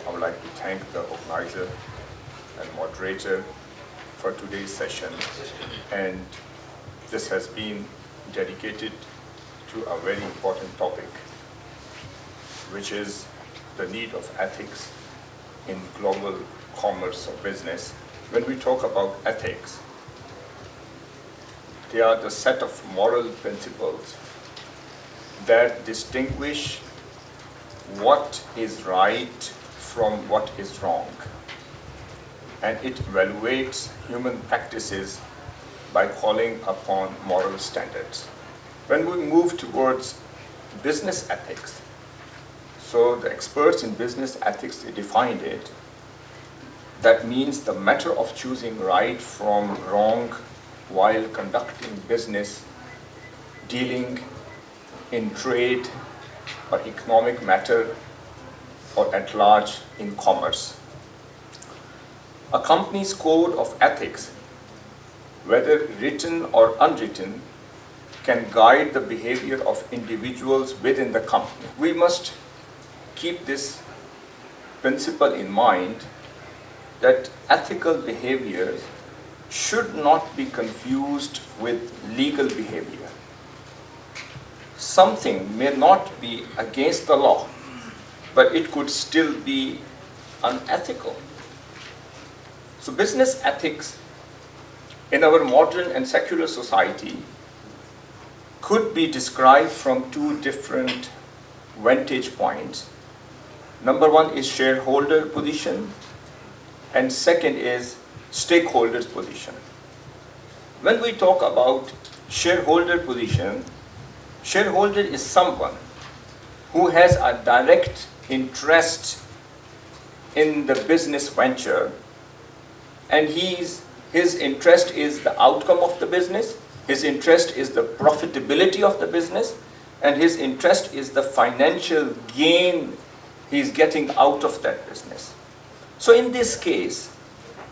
I would like to thank the organizer and moderator for today's session. And this has been dedicated to a very important topic, which is the need of ethics in global commerce or business. When we talk about ethics, they are the set of moral principles that distinguish what is right from what is wrong. And it evaluates human practices by calling upon moral standards. When we move towards business ethics, so the experts in business ethics, they defined it. That means the matter of choosing right from wrong while conducting business, dealing in trade or economic matter or at large in commerce. A company's code of ethics, whether written or unwritten, can guide the behavior of individuals within the company. We must keep this principle in mind that ethical behavior should not be confused with legal behavior. Something may not be against the law, but it could still be unethical. So business ethics in our modern and secular society could be described from two different vantage points. Number one is shareholder position, and second is stakeholders position. When we talk about shareholder position, shareholder is someone who has a direct interest in the business venture, and his interest is the outcome of the business, his interest is the profitability of the business, and his interest is the financial gain he's getting out of that business. So in this case,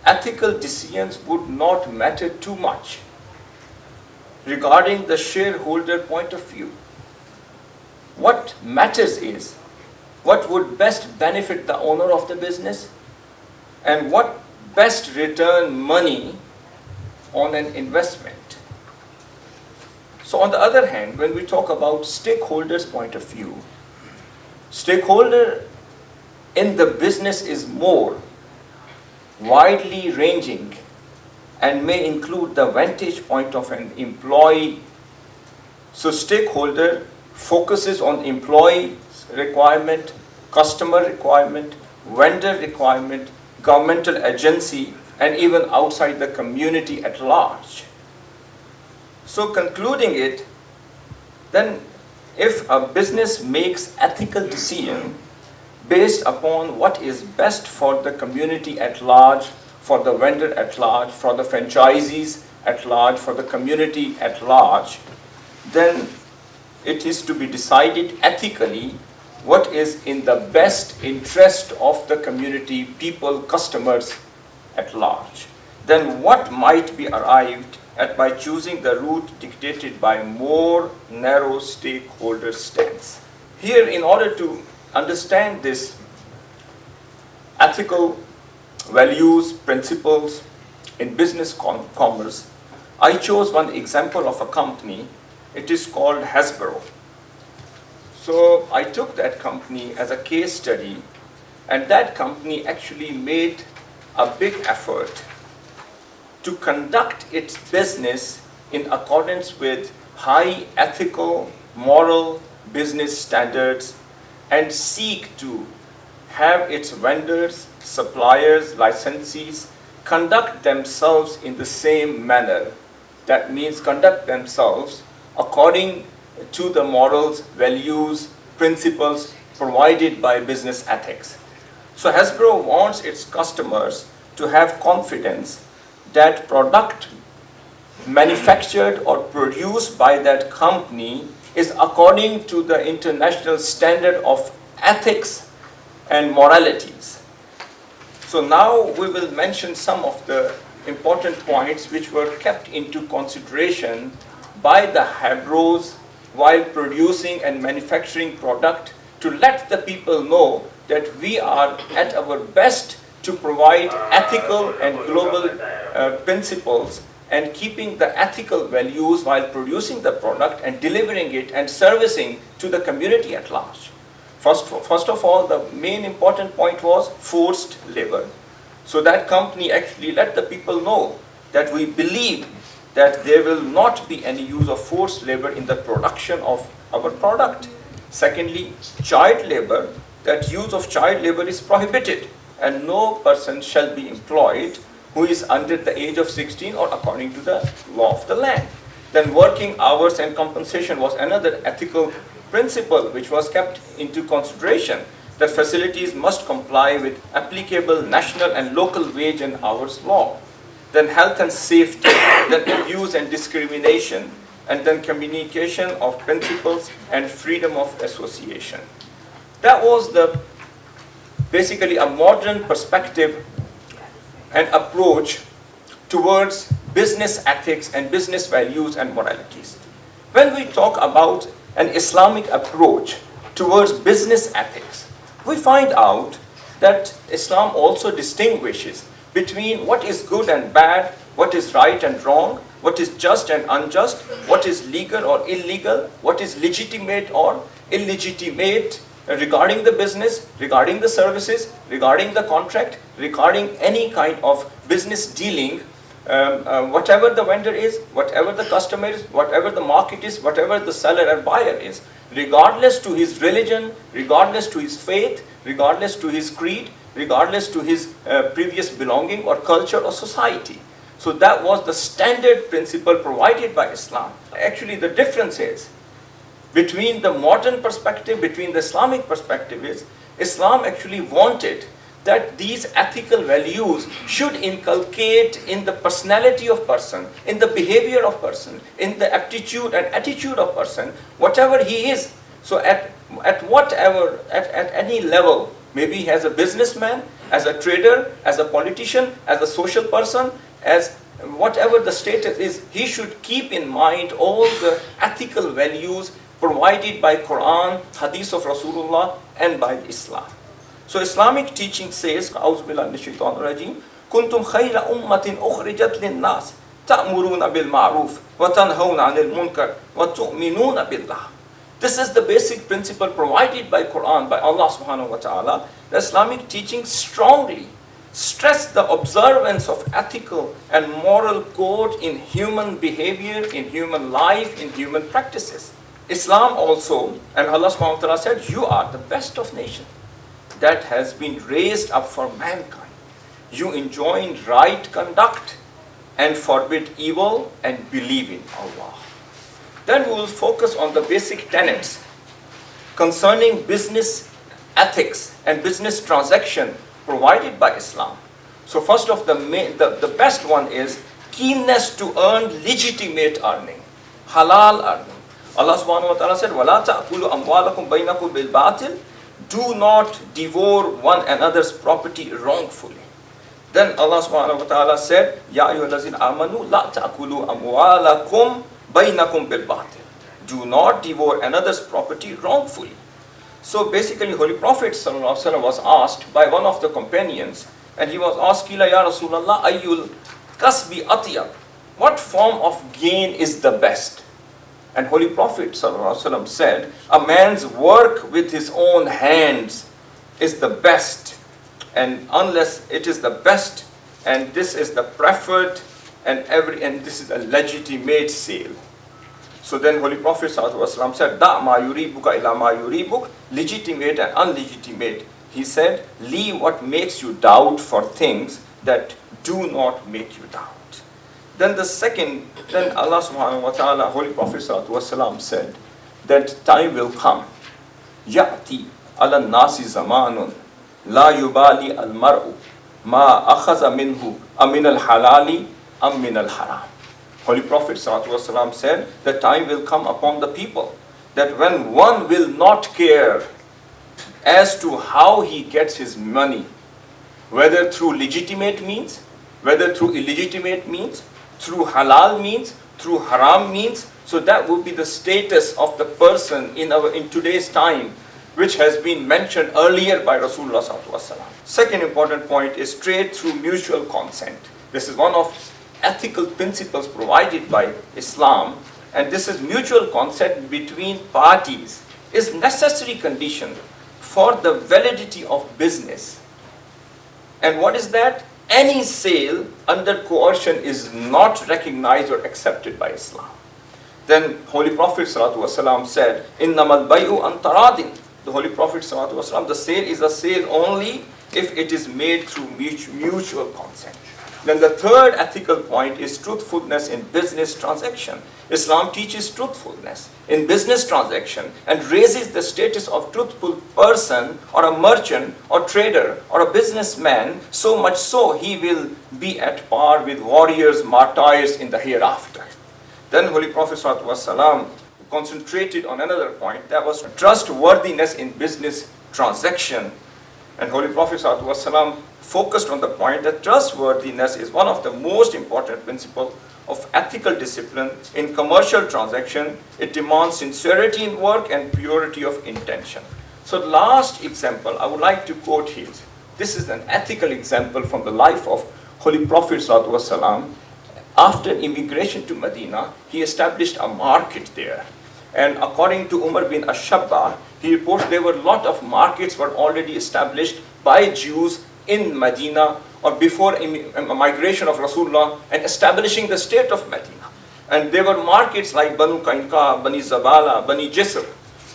ethical decisions would not matter too much regarding the shareholder point of view. What matters is what would best benefit the owner of the business and what best return money on an investment. So on the other hand, when we talk about stakeholders' point of view, stakeholder in the business is more widely ranging and may include the vantage point of an employee. So stakeholder focuses on employee requirement, customer requirement, vendor requirement, governmental agency, and even outside the community at large. So concluding it, then if a business makes ethical decision based upon what is best for the community at large, for the vendor at large, for the franchisees at large, for the community at large, then it is to be decided ethically what is in the best interest of the community, people, customers at large. Then what might be arrived at by choosing the route dictated by more narrow stakeholder stance. Here, in order to understand this ethical values, principles in business commerce, I chose one example of a company. It is called Hasbro. So I took that company as a case study, and that company actually made a big effort to conduct its business in accordance with high ethical, moral business standards and seek to have its vendors, suppliers, licensees conduct themselves in the same manner. That means conduct themselves according to the morals, values, principles provided by business ethics. So Hasbro wants its customers to have confidence that product manufactured or produced by that company is according to the international standard of ethics and moralities. So now we will mention some of the important points which were kept into consideration by the Hasbros while producing and manufacturing product to let the people know that we are at our best to provide ethical and global principles and keeping the ethical values while producing the product and delivering it and servicing to the community at large. First of all, the main important point was forced labor. So that company actually let the people know that we believe that there will not be any use of forced labor in the production of our product. Secondly, child labor, that use of child labor is prohibited and no person shall be employed who is under the age of 16 or according to the law of the land. Then working hours and compensation was another ethical principle which was kept into consideration, that facilities must comply with applicable national and local wage and hours law. Then health and safety, then abuse and discrimination, and then communication of principles and freedom of association. That was basically a modern perspective and approach towards business ethics and business values and moralities. When we talk about an Islamic approach towards business ethics, we find out that Islam also distinguishes between what is good and bad, what is right and wrong, what is just and unjust, what is legal or illegal, what is legitimate or illegitimate regarding the business, regarding the services, regarding the contract, regarding any kind of business dealing, whatever the vendor is, whatever the customer is, whatever the market is, whatever the seller and buyer is, regardless to his religion, regardless to his faith, regardless to his creed, regardless to his previous belonging or culture or society. So that was the standard principle provided by Islam. Actually, the difference is between the modern perspective, between the Islamic perspective is, Islam actually wanted that these ethical values should inculcate in the personality of person, in the behavior of person, in the aptitude and attitude of person, whatever he is. So at any level, maybe as a businessman, as a trader, as a politician, as a social person, as whatever the status is, he should keep in mind all the ethical values provided by Quran, Hadith of Rasulullah, and by Islam. So Islamic teaching says, أعوذ بالله من الشيطان الرجيم كنتم خير أمة أخرجت للناس تأمرون بالمعروف وتنهون عن المنكر وتؤمنون بالله. This is the basic principle provided by Quran, by Allah subhanahu wa ta'ala. The Islamic teaching strongly stress the observance of ethical and moral code in human behavior, in human life, in human practices. Islam also, and Allah subhanahu wa ta'ala said, you are the best of nations that has been raised up for mankind. You enjoin right conduct and forbid evil and believe in Allah. Then we will focus on the basic tenets concerning business ethics and business transaction provided by Islam. So first of the best one is keenness to earn legitimate earning, halal earning. Allah subhanahu wa ta'ala said, وَلَا تَأْكُلُوا أَمْوَالَكُمْ بَيْنَكُمْ بِالْبَاطِلِ. Do not devour one another's property wrongfully. Then Allah subhanahu wa ta'ala said, يَا أَيُّهَا الَّذِينَ آمَنُوا لَا تَأْكُلُوا أَمْوَالَكُمْ بَيْنَكُمْ بِالْبَاطِلِ. Do not devour another's property wrongfully. So basically, Holy Prophet ﷺ was asked by one of the companions, and he was asked, Kila ya Rasulallah, ayyul kasbi atiyab. What form of gain is the best? And Holy Prophet ﷺ said, a man's work with his own hands is the best, and unless it is the best, and this is the preferred, and this is a legitimate sale. So then Holy Prophet ﷺ said, Da ma yuribuka ila ma yuribuk, legitimate and unlegitimate. He said, leave what makes you doubt for things that do not make you doubt. Then Allah subhanahu wa ta'ala, Holy Prophet ﷺ said, that time will come. Ya'ti ala nasi zamanun, la yubali al mar'u, ma akhaza minhu, amin al halali, amin al haram. Holy Prophet ﷺ said, the time will come upon the people that when one will not care as to how he gets his money, whether through legitimate means, whether through illegitimate means, through halal means, through haram means. So that would be the status of the person in today's time. which has been mentioned earlier by Rasulullah sallallahu alaihi wasallam. Second important point is trade through mutual consent. This is one of ethical principles provided by Islam, and this is mutual consent between parties is necessary condition for the validity of business. And what is that? Any sale under coercion is not recognized or accepted by Islam. Then Holy Prophet ﷺ said, "Innamal bayu an taradin." The Holy Prophet ﷺ, the sale is a sale only if it is made through mutual consent. Then the third ethical point is truthfulness in business transaction. Islam teaches truthfulness in business transaction and raises the status of truthful person or a merchant or trader or a businessman, so much so he will be at par with warriors, martyrs in the hereafter. Then Holy Prophet ﷺ concentrated on another point, that was trustworthiness in business transaction. And Holy Prophet ﷺ focused on the point that trustworthiness is one of the most important principles of ethical discipline in commercial transaction. It demands sincerity in work and purity of intention. So the last example I would like to quote here. This is an ethical example from the life of Holy Prophet ﷺ. After immigration to Medina, he established a market there. And according to Umar bin Ashabba, he reports there were a lot of markets were already established by Jews in Medina or before migration of Rasulullah and establishing the state of Medina. And there were markets like Banu Qainqa, Bani Zabala, Bani Jisr,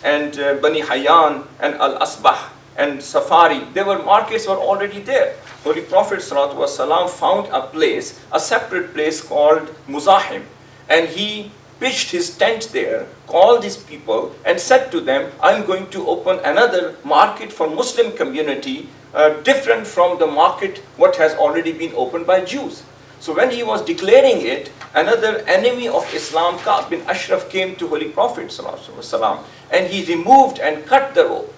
and Bani Hayyan, and Al-Asbah, and Safari. There were markets were already there. Holy Prophet ﷺ found a place, a separate place called Muzahim, and he pitched his tent there, called these people and said to them, I'm going to open another market for Muslim community, different from the market what has already been opened by Jews. So when he was declaring it, another enemy of Islam, Ka'b bin Ashraf, came to Holy Prophet ﷺ, and he removed and cut the rope.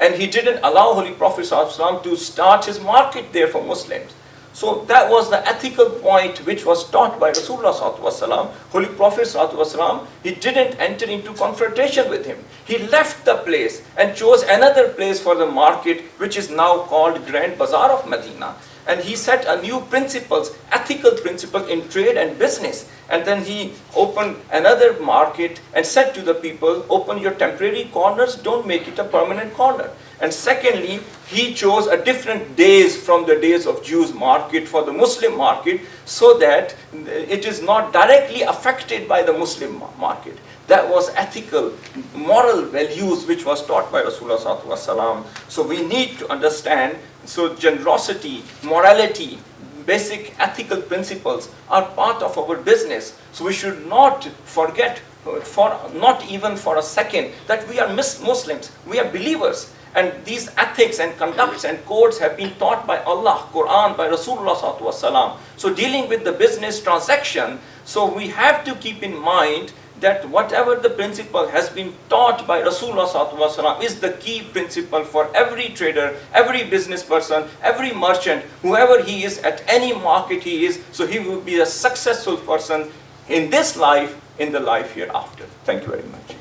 And he didn't allow Holy Prophet ﷺ to start his market there for Muslims. So that was the ethical point which was taught by Rasulullah ﷺ. Holy Prophet ﷺ, he didn't enter into confrontation with him. He left the place and chose another place for the market, which is now called Grand Bazaar of Medina. And he set a new principles, ethical principle in trade and business. And then he opened another market and said to the people, open your temporary corners, don't make it a permanent corner. And secondly, he chose a different days from the days of Jews market for the Muslim market, so that it is not directly affected by the Muslim market. That was ethical, moral values which was taught by Rasulullah ﷺ. So we need to understand, so generosity, morality, basic ethical principles are part of our business. So we should not forget, not even for a second, that we are Muslims, we are believers. And these ethics and conducts and codes have been taught by Allah, Quran, by Rasulullah ﷺ. So dealing with the business transaction, so we have to keep in mind that whatever the principle has been taught by Rasulullah ﷺ is the key principle for every trader, every business person, every merchant, whoever he is at any market he is, so he will be a successful person in this life, in the life hereafter. Thank you very much.